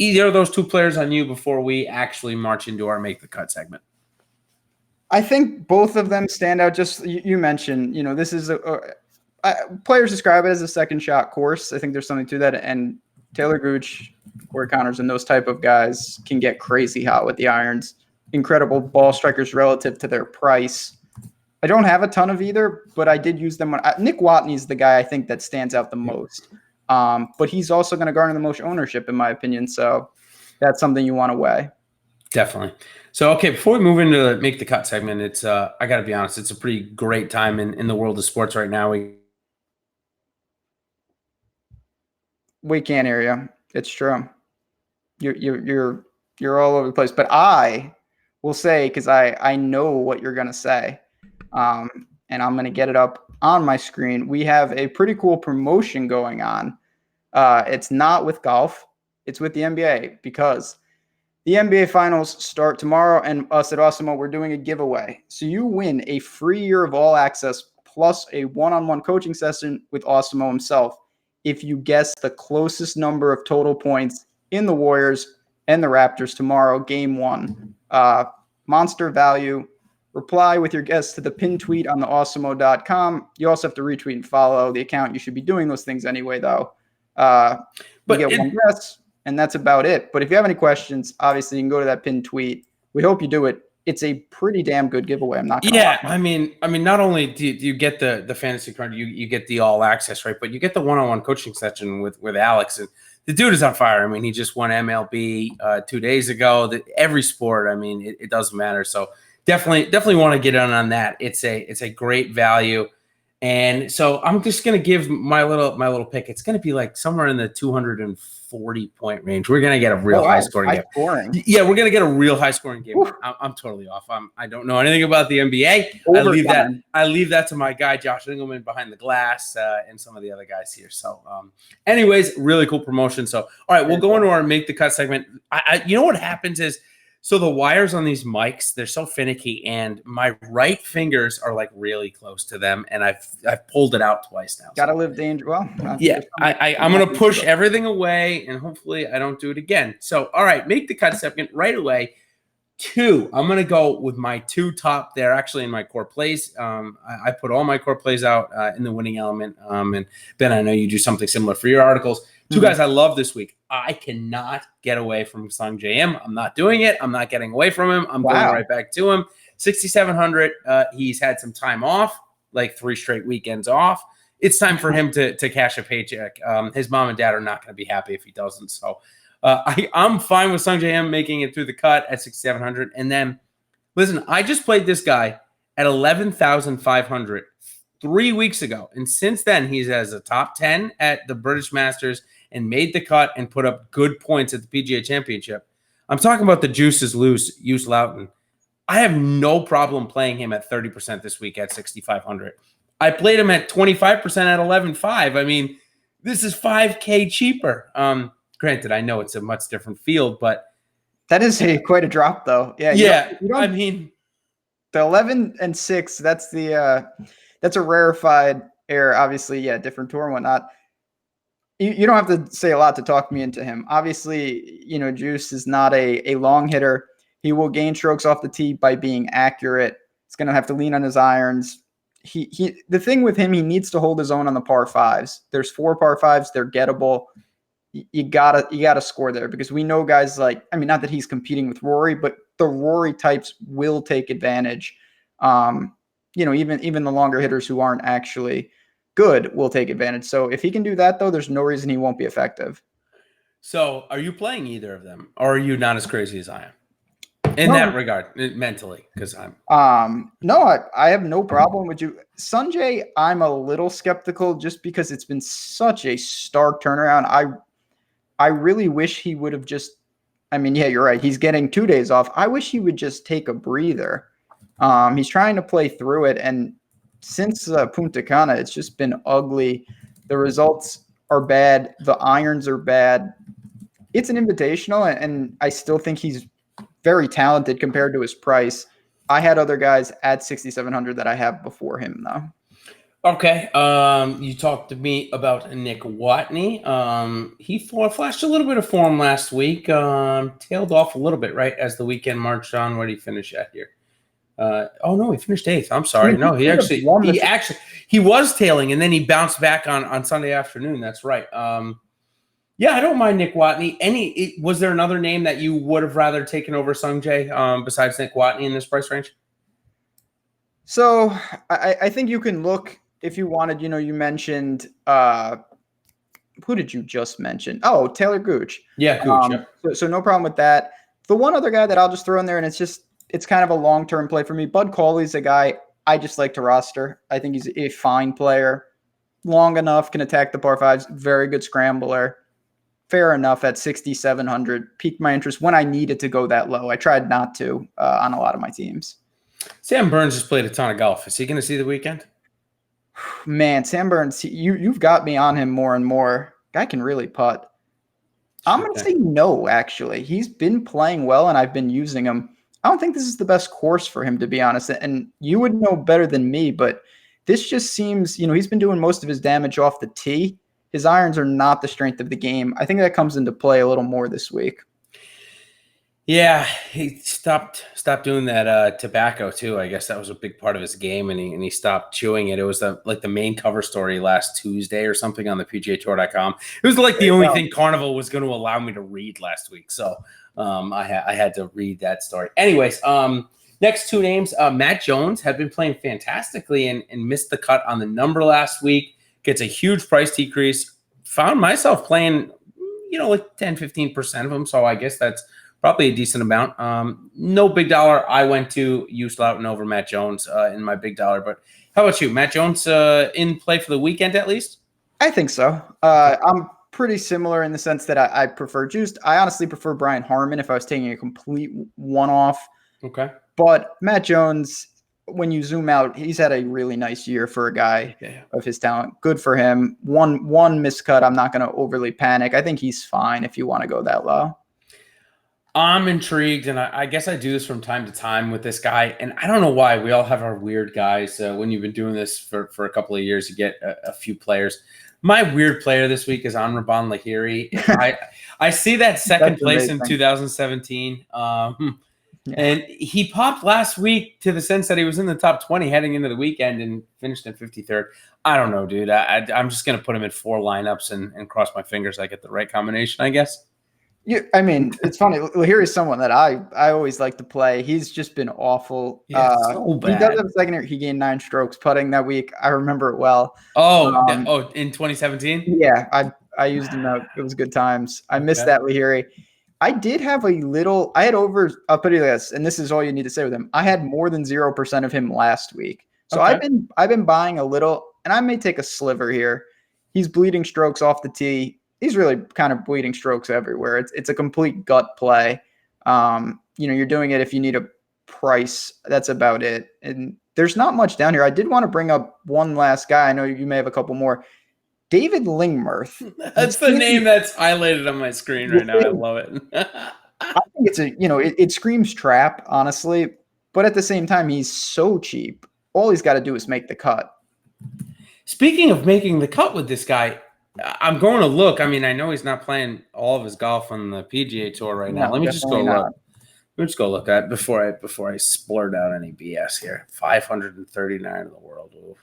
Either of those two players on you before we actually march into our make the cut segment. I think both of them stand out. Just you mentioned, this is players describe it as a second shot course. I think there's something to that. And Taylor Gooch, Corey Connors, and those type of guys can get crazy hot with the irons. Incredible ball strikers relative to their price. I don't have a ton of either, but I did use them. Nick Watney is the guy I think that stands out the most. But he's also going to garner the most ownership, in my opinion. So that's something you want to weigh. Definitely. So, okay, before we move into the make the cut segment, it's I got to be honest, it's a pretty great time in the world of sports right now. We can't hear you. It's true. You're all over the place. But I will say, because I know what you're going to say, and I'm going to get it up on my screen. We have a pretty cool promotion going on. It's not with golf. It's with the NBA, because the NBA Finals start tomorrow, and us at Awesemo, we're doing a giveaway. So you win a free year of All Access plus a one-on-one coaching session with Awesemo himself if you guess the closest number of total points in the Warriors and the Raptors tomorrow, Game 1. Monster value. Reply with your guess to the pinned tweet on the awesemo.com. You also have to retweet and follow the account. You should be doing those things anyway, though. But get one guess, and that's about it. But if you have any questions, obviously you can go to that pinned tweet. We hope you do it. It's a pretty damn good giveaway. I'm not gonna lie. I mean, not only do you get the fantasy card, you get the all access, right? But you get the one-on-one coaching session with Alex, and the dude is on fire. I mean, he just won MLB 2 days ago. Every sport, I mean, it doesn't matter. So definitely want to get on that. It's a great value. And so I'm just going to give my little pick. It's going to be like somewhere in the 240 point range. We're going to get a real high scoring game. Yeah, we're going to get a real high scoring game. I'm totally off. I don't know anything about the NBA. I leave that to my guy Josh Engelman behind the glass and some of the other guys here. So, anyways, really cool promotion. So, all right, we'll go into our make the cut segment. You know what happens is, so the wires on these mics, they're so finicky, and my right fingers are like really close to them, and I've pulled it out twice now. Gotta live danger. Well, yeah, I'm gonna push everything away, and hopefully I don't do it again. So, all right, make the cut segment right away. 2. I'm gonna go with my 2 top there, actually in my core plays. I put all my core plays out in the winning element. And Ben, I know you do something similar for your articles. 2 guys I love this week. I cannot get away from Sung JM. I'm not doing it. I'm not getting away from him. I'm going right back to him. 6,700. He's had some time off, like 3 straight weekends off. It's time for him to cash a paycheck. His mom and dad are not going to be happy if he doesn't. So I'm fine with Sung JM making it through the cut at 6,700. And then, listen, I just played this guy at 11,500 3 weeks ago. And since then, he's as a top 10 at the British Masters and made the cut and put up good points at the PGA Championship. I'm talking about the juices loose, Use Loughton. I have no problem playing him at 30% this week at 6,500. I played him at 25% at 11.5. I mean, this is $5K cheaper. Granted, I know it's a much different field, but that is quite a drop, though. Yeah. I mean, the 11 and 6. That's that's a rarefied air. Obviously, different tour and whatnot. You don't have to say a lot to talk me into him. Obviously, Juice is not a long hitter. He will gain strokes off the tee by being accurate. He's going to have to lean on his irons. The thing with him, he needs to hold his own on the par 5s. There's 4 par 5s. They're gettable. You gotta score there, because we know guys like, I mean, not that he's competing with Rory, but the Rory types will take advantage. Even the longer hitters who aren't actually good will take advantage. So if he can do that, though, there's no reason he won't be effective. So are you playing either of them, or are you not as crazy as I am in that regard, mentally? Because I'm no, I have no problem with you. Sanjay, I'm a little skeptical just because it's been such a stark turnaround. I really wish he would have just, I mean, yeah, you're right. He's getting 2 days off. I wish he would just take a breather. He's trying to play through it, and since Punta Cana, it's just been ugly. The results are bad. The irons are bad. It's an invitational, and I still think he's very talented compared to his price. I had other guys at 6,700 that I have before him, though. Okay. You talked to me about Nick Watney. He flashed a little bit of form last week. Tailed off a little bit, right, as the weekend marched on. Where did he finish at here? Oh no, he finished 8th. I'm sorry. No, he was tailing, and then he bounced back on Sunday afternoon. That's right. Yeah, I don't mind Nick Watney. Was there another name that you would have rather taken over Sung Jae besides Nick Watney in this price range? So I think you can look if you wanted. You mentioned who did you just mention? Oh, Taylor Gooch. Yeah, Gooch. So no problem with that. The one other guy that I'll just throw in there, and it's kind of a long-term play for me. Bud Cauley's a guy I just like to roster. I think he's a fine player, long enough, can attack the par fives, very good scrambler. Fair enough at 6,700. Piqued my interest when I needed to go that low. I tried not to on a lot of my teams. Sam Burns has played a ton of golf. Is he going to see the weekend? Man, Sam Burns, you've got me on him more and more. Guy can really putt. I'm going to say no, actually. He's been playing well, and I've been using him. I don't think this is the best course for him, to be honest. And you would know better than me, but this just seems, he's been doing most of his damage off the tee. His irons are not the strength of the game. I think that comes into play a little more this week. Yeah, he stopped doing that tobacco too. I guess that was a big part of his game, and he stopped chewing it. It was the main cover story last Tuesday or something on the PGAtour.com. It was like the only thing Carnival was going to allow me to read last week, so I had to read that story. Anyways, next two names, Matt Jones had been playing fantastically and missed the cut on the number last week. Gets a huge price decrease. Found myself playing, like 10-15% of them, so I guess that's probably a decent amount. No big dollar. I went to Yusuf Loughton over Matt Jones in my big dollar. But how about you? Matt Jones in play for the weekend at least? I think so. I'm pretty similar in the sense that I prefer Juiced. I honestly prefer Brian Harmon if I was taking a complete one-off. Okay. But Matt Jones, when you zoom out, he's had a really nice year for a guy of his talent. Good for him. One miscut, I'm not going to overly panic. I think he's fine if you want to go that low. I'm intrigued, and I guess I do this from time to time with this guy, and I don't know why. We all have our weird guys. When you've been doing this for a couple of years, you get a few players. My weird player this week is Anraban Lahiri. I see that second place in 2017. And he popped last week to the sense that he was in the top 20 heading into the weekend and finished at 53rd. I don't know, dude. I'm just going to put him in 4 lineups and cross my fingers I get the right combination, I guess. Yeah, I mean, it's funny. Lahiri is someone that I always like to play. He's just been awful. Yeah, so bad. He does have a second year. He gained 9 strokes putting that week. I remember it well. In 2017? Yeah, I used him out. It was good times. I missed that Lahiri. I did have I had over, I'll put it like this, and this is all you need to say with him. I had more than 0% of him last week. So I've been buying a little, and I may take a sliver here. He's bleeding strokes off the tee. He's really kind of bleeding strokes everywhere. It's a complete gut play. You're doing it if you need a price. That's about it. And there's not much down here. I did want to bring up one last guy. I know you may have a couple more. David Lingmerth. That's the name that's highlighted on my screen right now. I love it. I think it's it screams trap, honestly. But at the same time, he's so cheap. All he's got to do is make the cut. Speaking of making the cut with this guy, I'm going to look. I mean, I know he's not playing all of his golf on the PGA Tour right now. Let me just go look. Let me just go look at before I splurt out any BS here. 539 in the world. Ooh.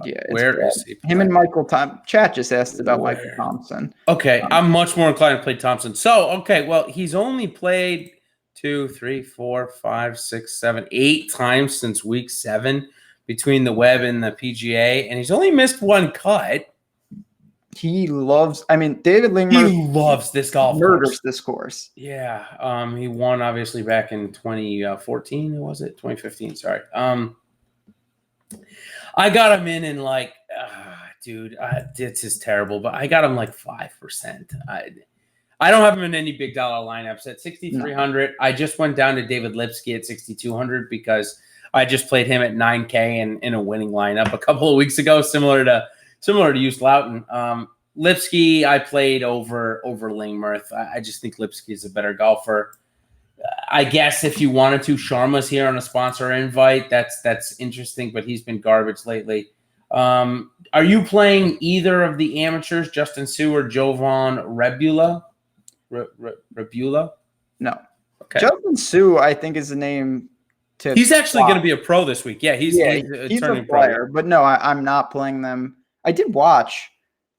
Yeah, where is he playing? Him and Michael Thompson. Chat just asked about Michael Thompson. Okay, I'm much more inclined to play Thompson. So, well, he's only played 2, 3, 4, 5, 6, 7, 8 times since week 7 between the web and the PGA, and he's only missed 1 cut. He loves. I mean, David Lingmerth. He loves this golf. Murders this course. Yeah. He won obviously back in 2014. Was it 2015? Sorry. I got him in like, dude, this is terrible, but I got him like 5%. I don't have him in any big dollar lineups at 6,300. I just went down to David Lipsky at 6,200 because I just played him at 9K in a winning lineup a couple of weeks ago, similar to Yusuf Loughton. Lipsky, I played over Lingmerth. I just think Lipsky is a better golfer. I guess if you wanted to, Sharma's here on a sponsor invite. That's interesting, but he's been garbage lately. Are you playing either of the amateurs, Justin Sue or Jovan Rebula? Rebula? No. Okay. Justin Sue, I think, is the name to. He's actually going to be a pro this week. Yeah, he's a player, but no, I'm not playing them. I did watch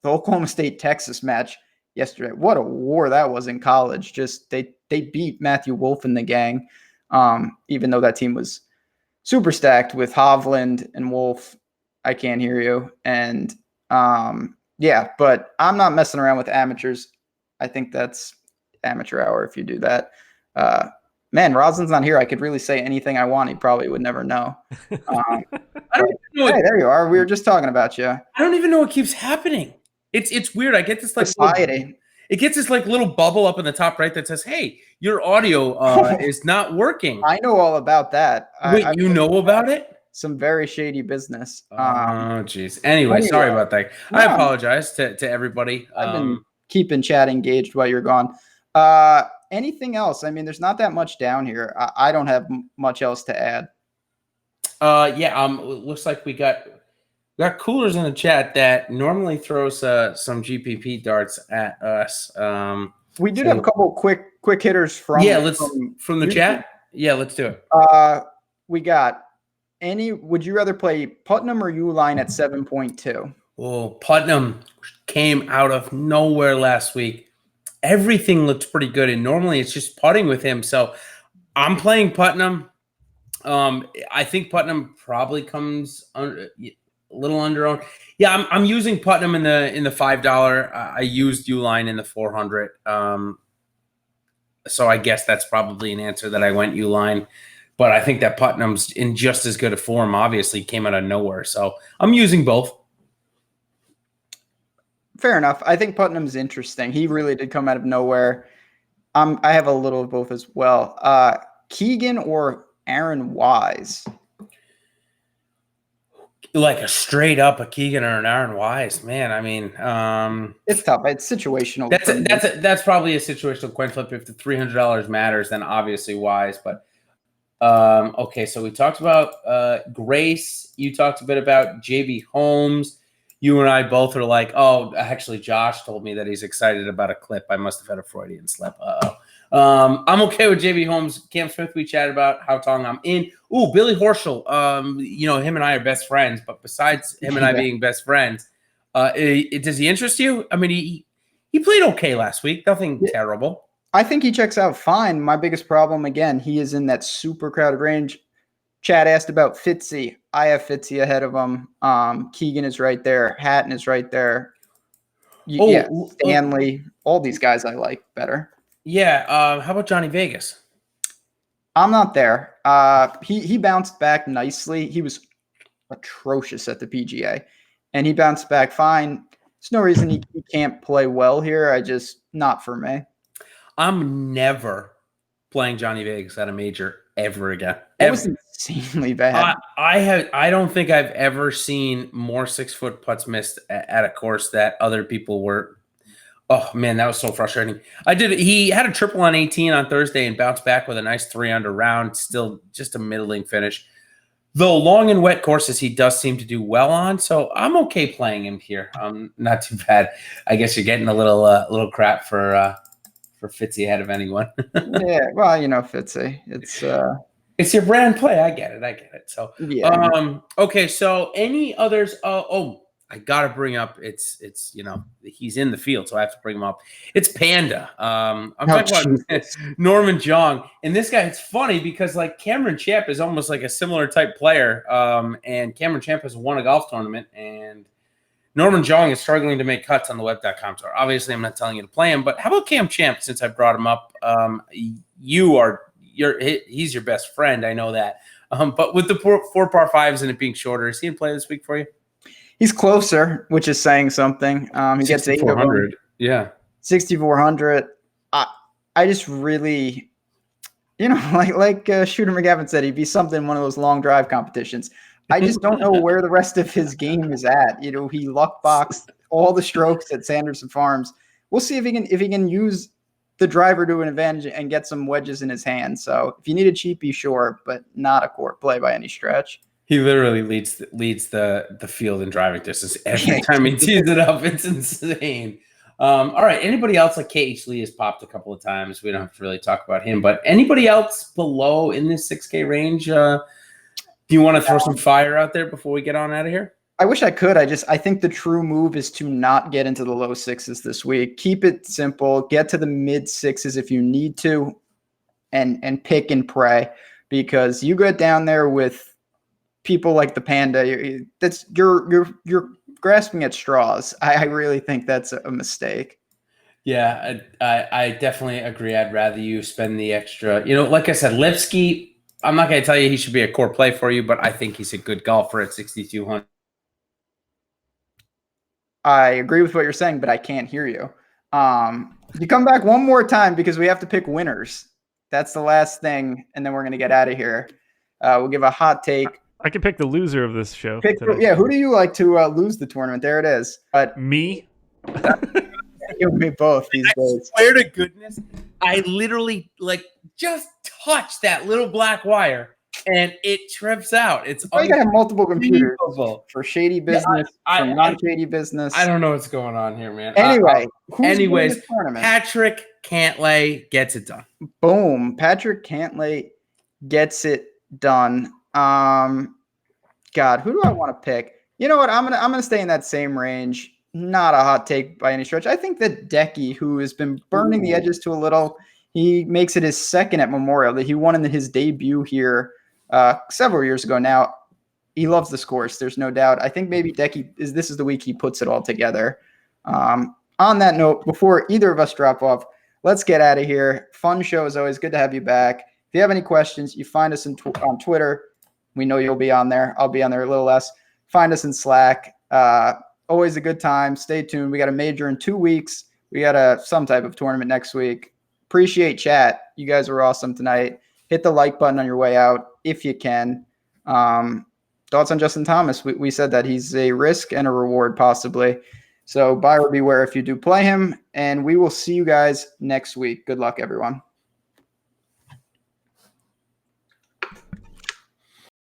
the Oklahoma State Texas match yesterday. What a war that was in college. Just they beat Matthew Wolf and the gang, even though that team was super stacked with Hovland and Wolf. I can't hear you. And yeah, but I'm not messing around with amateurs. I think that's amateur hour if you do that. Man, Roslyn's not here. I could really say anything I want. He probably would never know. I don't even know. Hey, there you are. We were just talking about you. I don't even know what keeps happening. It's weird. I get this like society. It gets this like little bubble up in the top right that says, "Hey, your audio is not working." I know all about that. Wait, you know about it? Some very shady business. Oh, jeez. Anyway, sorry about that. No, I apologize to everybody. I've been keeping chat engaged while you're gone. Anything else? I mean, there's not that much down here. I don't have much else to add. Yeah. Looks like we got Coolers in the chat that normally throws some GPP darts at us. We did have a couple quick hitters from from the chat. Yeah, let's do it. We got would you rather play Putnam or Uline at 7.2? Oh, Putnam came out of nowhere last week. Everything looked pretty good, and normally it's just putting with him. So I'm playing Putnam. I think Putnam probably comes a little under-owned. Yeah, I'm using Putnam in the $5. I used Uline in the 400. So I guess that's probably an answer that I went Uline. But I think that Putnam's in just as good a form. Obviously, came out of nowhere. So I'm using both. Fair enough. I think Putnam's interesting. He really did come out of nowhere. I have a little of both as well. Keegan or Aaron Wise? Like a straight up a Keegan or an Aaron Wise, man. I mean, it's tough. It's situational. That's probably a situational coin flip. If the $300 matters, then obviously Wise. But okay, so we talked about Grace. You talked a bit about JB Holmes. You and I both are like, oh, actually, Josh told me that he's excited about a clip. I must have had a Freudian slip. I'm okay with JB Holmes. Cam Smith, we chatted about how Tong I'm in. Ooh, Billy Horschel. Him and I are best friends. But besides him and I being best friends, does he interest you? I mean, he played okay last week. Nothing terrible. I think he checks out fine. My biggest problem, again, he is in that super crowded range. Chad asked about Fitzy. I have Fitzy ahead of him. Keegan is right there. Hatton is right there. Stanley. All these guys I like better. Yeah. How about Johnny Vegas? I'm not there. He bounced back nicely. He was atrocious at the PGA, and he bounced back fine. There's no reason he can't play well here. Not for me. I'm never playing Johnny Vegas at a major ever again. It was insanely bad. I don't think I've ever seen more 6-foot putts missed at a course that other people were. Oh man, that was so frustrating. He had a triple on 18 on Thursday and bounced back with a nice 3-under round. Still just a middling finish. Though long and wet courses, he does seem to do well on. So I'm okay playing him here. Not too bad. I guess you're getting a little crap for Fitzy ahead of anyone. Yeah, well, Fitzy. It's your brand play. I get it. So yeah. Okay. So any others? I gotta bring up. It's he's in the field, so I have to bring him up. It's Panda. I'm talking about Norman Jong, and this guy. It's funny because like Cameron Champ is almost like a similar type player. And Cameron Champ has won a golf tournament, and Norman Jong is struggling to make cuts on the web.com tour. Obviously, I'm not telling you to play him, but how about Cam Champ? Since I brought him up, he's your best friend. I know that. But with the four par fives and it being shorter, is he in play this week for you? He's closer, which is saying something. He gets 6,400. Yeah. 6,400. I just really, like Shooter McGavin said, he'd be something one of those long drive competitions. I just don't know where the rest of his game is at. He luck boxed all the strokes at Sanderson Farms. We'll see if he can use the driver to an advantage and get some wedges in his hand. So if you need a cheapie, sure, but not a court play by any stretch. He literally leads the field in driving distance every time he tees it up. It's insane. All right. Anybody else? Like KH Lee has popped a couple of times. We don't have to really talk about him, but anybody else below in this 6K range? Do you want to throw some fire out there before we get on out of here? I wish I could. I think the true move is to not get into the low sixes this week. Keep it simple. Get to the mid sixes if you need to, and pick and pray, because you get down there with people like the Panda. You're grasping at straws. I really think that's a mistake. Yeah, I definitely agree. I'd rather you spend the extra. Like I said, Lipsky, I'm not going to tell you he should be a core play for you, but I think he's a good golfer at 6,200. I agree with what you're saying, but I can't hear you. You come back one more time because we have to pick winners. That's the last thing, and then we're going to get out of here. We'll give a hot take. I can pick the loser of this show. Who do you like to lose the tournament? There it is. Me? You and me both these days. I swear to goodness, I literally just touched that little black wire and it trips out. It's you gotta have multiple computers for shady business, for non-shady business. I don't know what's going on here, man. Anyways, Patrick Cantlay gets it done. Boom. Patrick Cantlay gets it done. God, who do I want to pick? You know what? I'm gonna stay in that same range. Not a hot take by any stretch. I think that Decky, who has been burning the edges to a little, he makes it his second at Memorial. That he won in his debut here several years ago now. He loves this course. There's no doubt. I think maybe Decky this is the week he puts it all together. On that note, before either of us drop off, let's get out of here. Fun show as always. Good to have you back. If you have any questions, you find us on Twitter. We know you'll be on there. I'll be on there a little less. Find us in Slack. Always a good time. Stay tuned. We got a major in 2 weeks. We got some type of tournament next week. Appreciate chat. You guys were awesome tonight. Hit the like button on your way out if you can. Thoughts on Justin Thomas? We said that he's a risk and a reward possibly. So buyer beware if you do play him. And we will see you guys next week. Good luck, everyone.